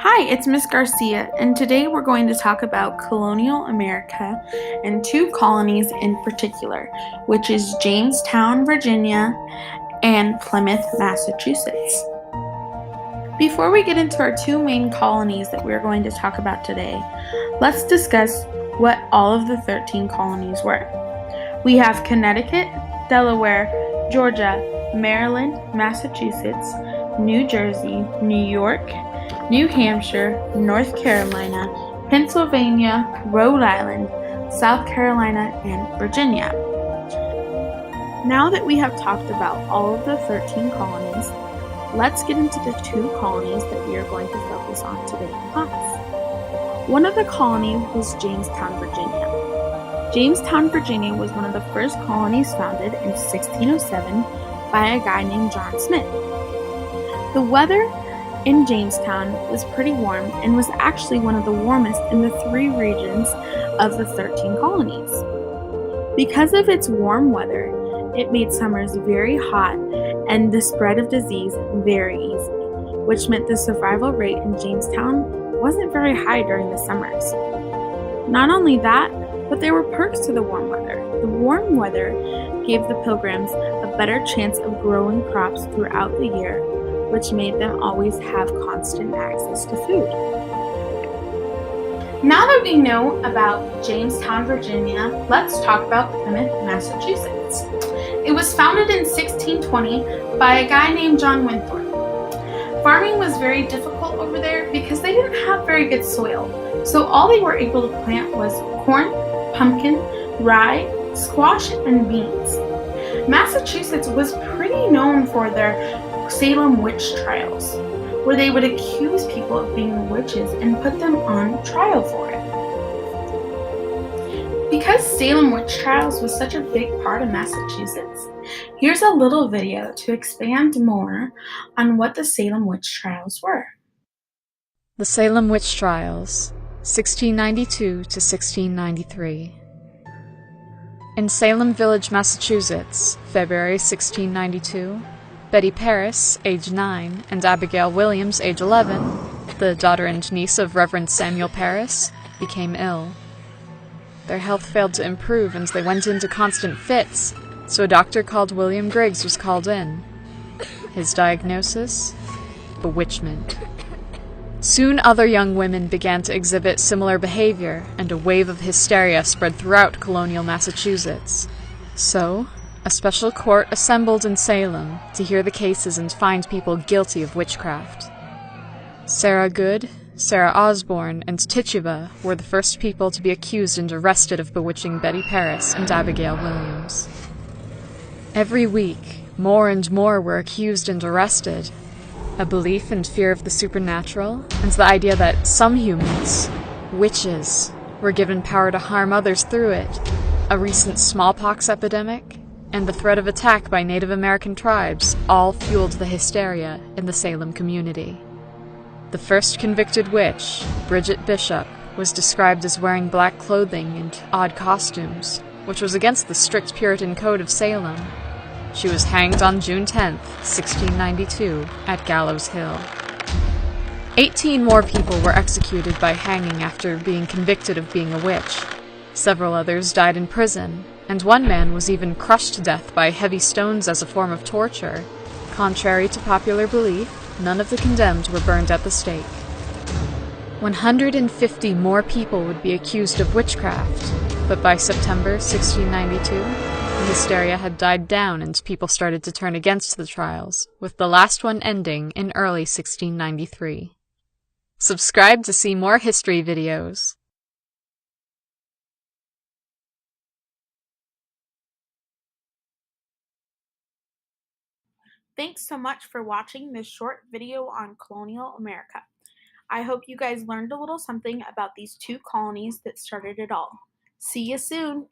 Hi, it's Miss Garcia, and today we're going to talk about Colonial America and two colonies in particular, which is Jamestown, Virginia, and Plymouth, Massachusetts. Before we get into our two main colonies that we're going to talk about today, let's discuss what all of the 13 colonies were. We have Connecticut, Delaware, Georgia, Maryland, Massachusetts, New Jersey, New York, New Hampshire, North Carolina, Pennsylvania, Rhode Island, South Carolina, and Virginia. Now that we have talked about all of the 13 colonies, let's get into the two colonies that we are going to focus on today in class. One of the colonies was Jamestown, Virginia. Jamestown, Virginia was one of the first colonies founded in 1607 by a guy named John Smith. The weather in Jamestown was pretty warm and was actually one of the warmest in the three regions of the 13 colonies. Because of its warm weather, it made summers very hot and the spread of disease very easy, which meant the survival rate in Jamestown wasn't very high during the summers. Not only that, but there were perks to the warm weather. The warm weather gave the pilgrims a better chance of growing crops throughout the year, which made them always have constant access to food. Now that we know about Jamestown, Virginia, let's talk about Plymouth, Massachusetts. It was founded in 1620 by a guy named John Winthrop. Farming was very difficult over there because they didn't have very good soil, so all they were able to plant was corn, pumpkin, rye, squash, and beans. Massachusetts was pretty known for their Salem witch trials, where they would accuse people of being witches and put them on trial for it. Because Salem witch trials was such a big part of Massachusetts, here's a little video to expand more on what the Salem witch trials were. The Salem Witch Trials, 1692 to 1693. In Salem Village, Massachusetts, February 1692, Betty Paris, age 9, and Abigail Williams, age 11, the daughter and niece of Reverend Samuel Paris, became ill. Their health failed to improve and they went into constant fits, so a doctor called William Griggs was called in. His diagnosis? Bewitchment. Soon other young women began to exhibit similar behavior, and a wave of hysteria spread throughout colonial Massachusetts. So, a special court assembled in Salem to hear the cases and find people guilty of witchcraft. Sarah Good, Sarah Osborne, and Tituba were the first people to be accused and arrested of bewitching Betty Paris and Abigail Williams. Every week, more and more were accused and arrested. A belief and fear of the supernatural, and the idea that some humans, witches, were given power to harm others through it, a recent smallpox epidemic, and the threat of attack by Native American tribes all fueled the hysteria in the Salem community. The first convicted witch, Bridget Bishop, was described as wearing black clothing and odd costumes, which was against the strict Puritan code of Salem. She was hanged on June 10, 1692, at Gallows Hill. 18 more people were executed by hanging after being convicted of being a witch. Several others died in prison, and one man was even crushed to death by heavy stones as a form of torture. Contrary to popular belief, none of the condemned were burned at the stake. 150 more people would be accused of witchcraft, but by September 1692, the hysteria had died down and people started to turn against the trials, with the last one ending in early 1693. Subscribe to see more history videos. Thanks so much for watching this short video on Colonial America. I hope you guys learned a little something about these two colonies that started it all. See you soon!